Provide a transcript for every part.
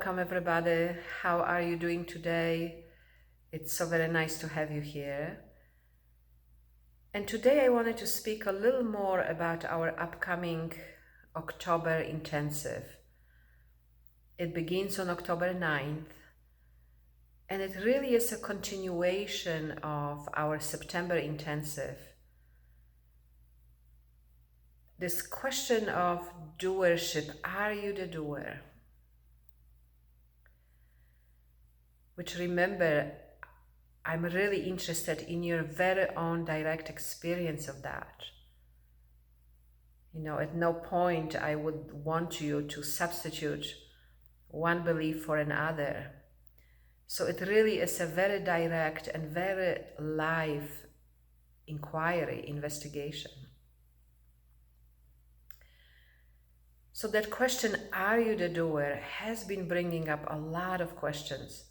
welcome everybody. How are you doing today? It's so very nice to have you here. And today I wanted to speak a little more about our upcoming October intensive. It begins on October 9th, and it really is a continuation of our September intensive. This question of doership, are you the doer? Which, remember, I'm really interested in your very own direct experience of that. At no point I would want you to substitute one belief for another. So it really is a very direct and very live inquiry, investigation. So that question, are you the doer, has been bringing up a lot of questions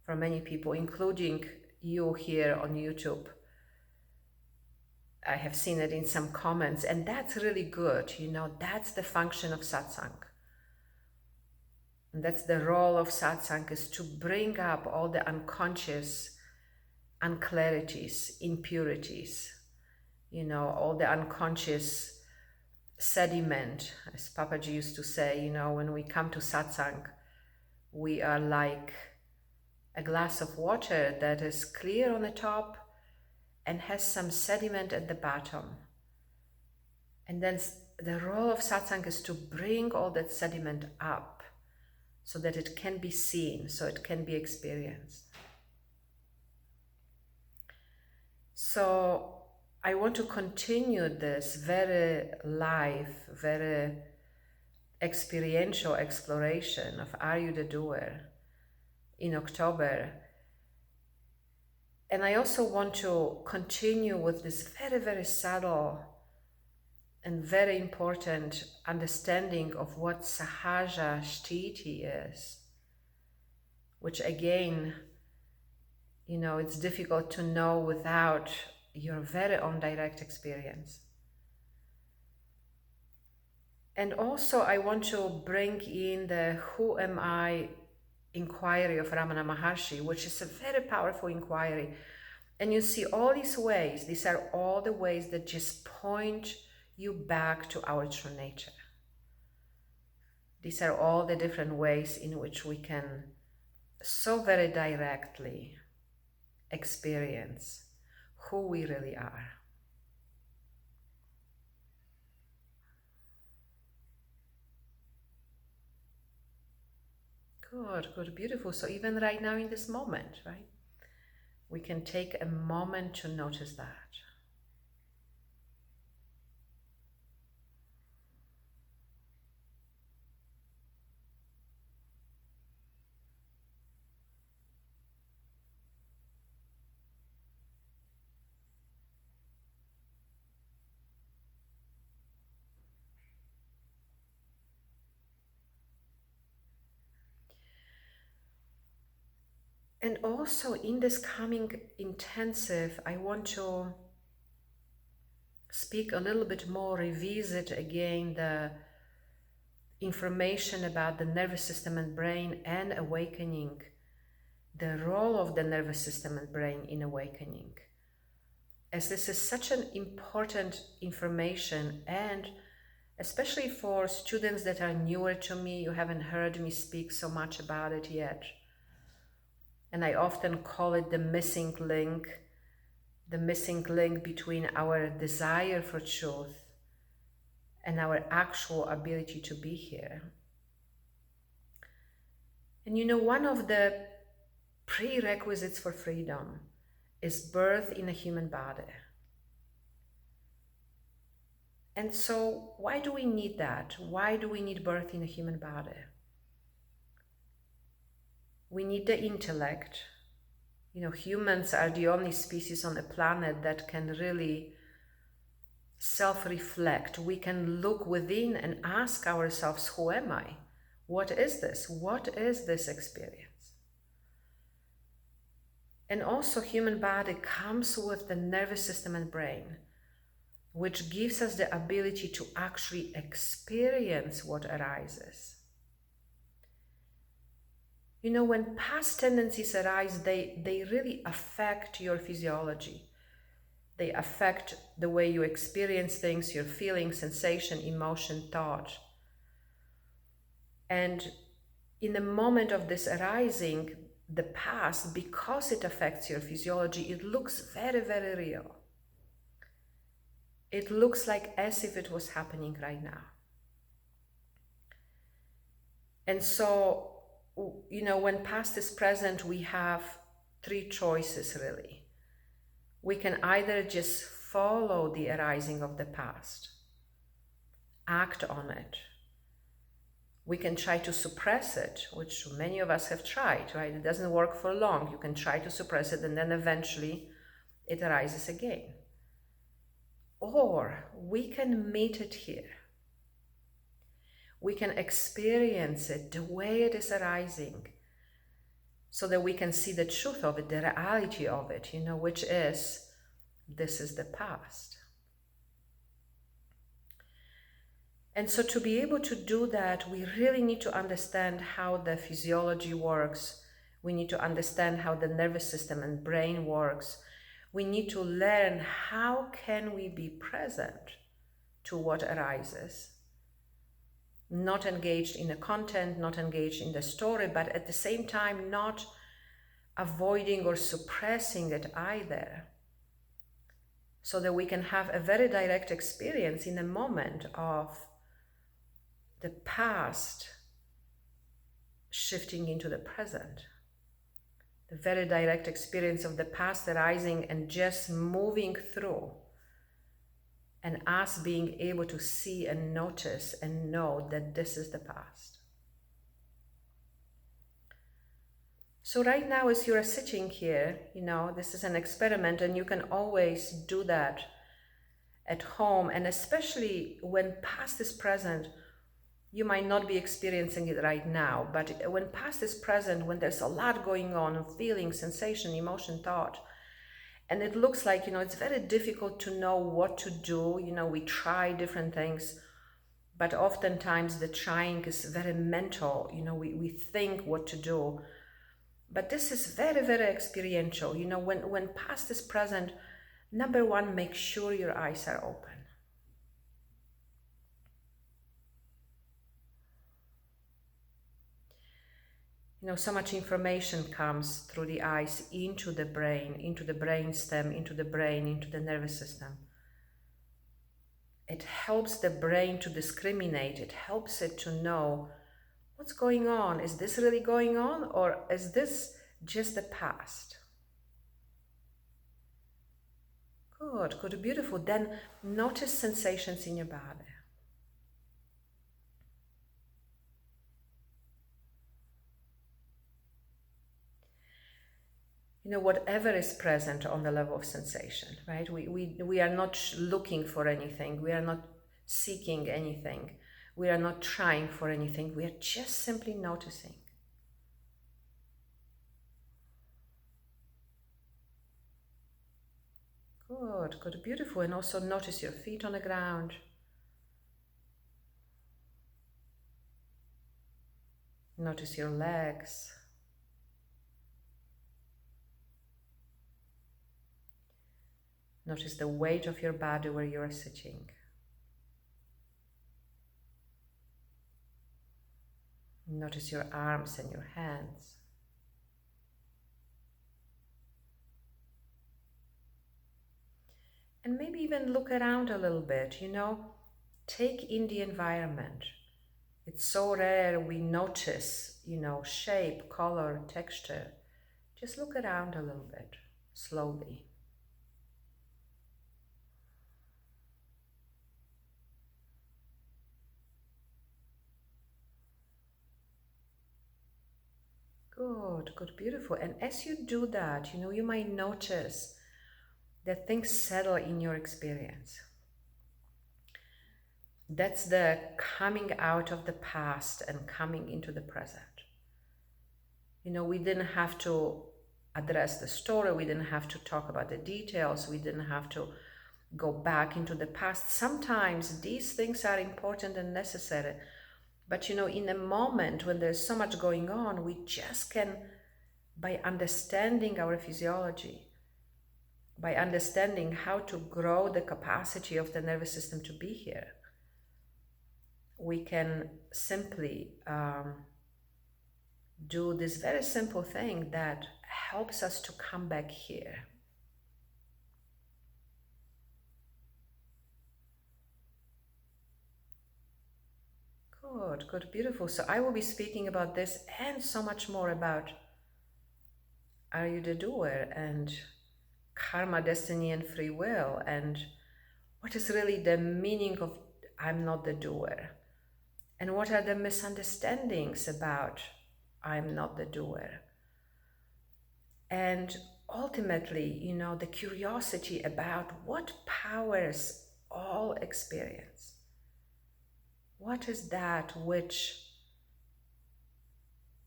from many people, including you here on YouTube. I have seen it in some comments, and that's really good. That's the function of satsang. And that's the role of satsang, is to bring up all the unconscious unclarities, impurities, all the unconscious sediment, as Papaji used to say. When we come to satsang, we are like a glass of water that is clear on the top and has some sediment at the bottom. And then the role of satsang is to bring all that sediment up so that it can be seen, so it can be experienced. So I want to continue this very live, very experiential exploration of Are You the Doer in October. And I also want to continue with this very, very subtle and very important understanding of what Sahaja Sthiti is, which again, it's difficult to know without your very own direct experience. And also I want to bring in the Who Am I inquiry of Ramana Maharshi, which is a very powerful inquiry. And you see all these ways, these are all the ways that just point you back to our true nature. These are all the different ways in which we can so very directly experience who we really are. Good, beautiful. So even right now in this moment, right? We can take a moment to notice that. And also in this coming intensive, I want to speak a little bit more, revisit again the information about the nervous system and brain and awakening, the role of the nervous system and brain in awakening. As this is such an important information, and especially for students that are newer to me, you haven't heard me speak so much about it yet. And I often call it the missing link between our desire for truth and our actual ability to be here. And one of the prerequisites for freedom is birth in a human body. And so why do we need that? Why do we need birth in a human body? We need the intellect. Humans are the only species on the planet that can really self-reflect. We can look within and ask ourselves, who am I? What is this? What is this experience? And also human body comes with the nervous system and brain, which gives us the ability to actually experience what arises. You know, when past tendencies arise, they really affect your physiology. They affect the way you experience things, your feeling, sensation, emotion, thought. And in the moment of this arising, the past, because it affects your physiology, it looks very, very real. It looks like as if it was happening right now. And so, you know, when past is present, we have three choices really. We can either just follow the arising of the past, act on it. We can try to suppress it, which many of us have tried, right? It doesn't work for long. You can try to suppress it and then eventually it arises again. Or we can meet it here. We can experience it the way it is arising so that we can see the truth of it, the reality of it, you know, which is, this is the past. And so to be able to do that, we really need to understand how the physiology works. We need to understand how the nervous system and brain works. We need to learn how can we be present to what arises. Not engaged in the content, not engaged in the story, but at the same time not avoiding or suppressing it either. So that we can have a very direct experience in the moment of the past shifting into the present. The very direct experience of the past arising and just moving through, and us being able to see and notice and know that this is the past. So right now, as you are sitting here, you know, this is an experiment and you can always do that at home, and especially when past is present. You might not be experiencing it right now, but when past is present, when there's a lot going on, feeling, sensation, emotion, thought, and it looks like, you know, it's very difficult to know what to do. You know, we try different things, but oftentimes the trying is very mental. You know, we think what to do, but this is very, very experiential. You know, when past is present, number one, make sure your eyes are open. You know, so much information comes through the eyes into the brain stem, into the brain, into the nervous system. It helps the brain to discriminate. It helps it to know what's going on. Is this really going on, or is this just the past? Good, good, beautiful. Then notice sensations in your body. You know, whatever is present on the level of sensation, right? We are not looking for anything. We are not seeking anything. We are not trying for anything. We are just simply noticing. Good, good, beautiful. And also notice your feet on the ground. Notice your legs. Notice the weight of your body where you are sitting. Notice your arms and your hands. And maybe even look around a little bit, you know, take in the environment. It's so rare we notice, you know, shape, color, texture. Just look around a little bit, slowly. Good, good, beautiful. And as you do that, you know, you might notice that things settle in your experience. That's the coming out of the past and coming into the present. You know, we didn't have to address the story. We didn't have to talk about the details. We didn't have to go back into the past. Sometimes these things are important and necessary, But you know, in a moment when there's so much going on, we just can, by understanding our physiology, by understanding how to grow the capacity of the nervous system to be here, we can simply do this very simple thing that helps us to come back here. Good, good, beautiful. So I will be speaking about this and so much more about Are You the Doer and karma, destiny, and free will, and what is really the meaning of I'm not the doer, and what are the misunderstandings about I'm not the doer, and ultimately, you know, the curiosity about what powers all experience. What is that which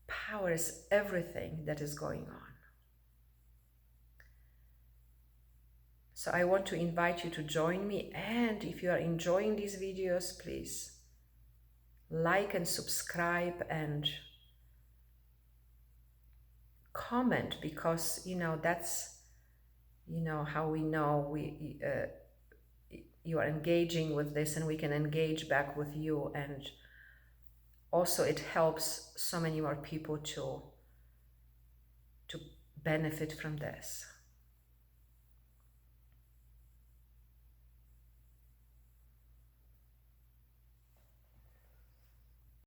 powers everything that is going on? So I want to invite you to join me, and if you are enjoying these videos, please like and subscribe and comment, because you know that's how we know you are engaging with this, and we can engage back with you, and also it helps so many more people to benefit from this.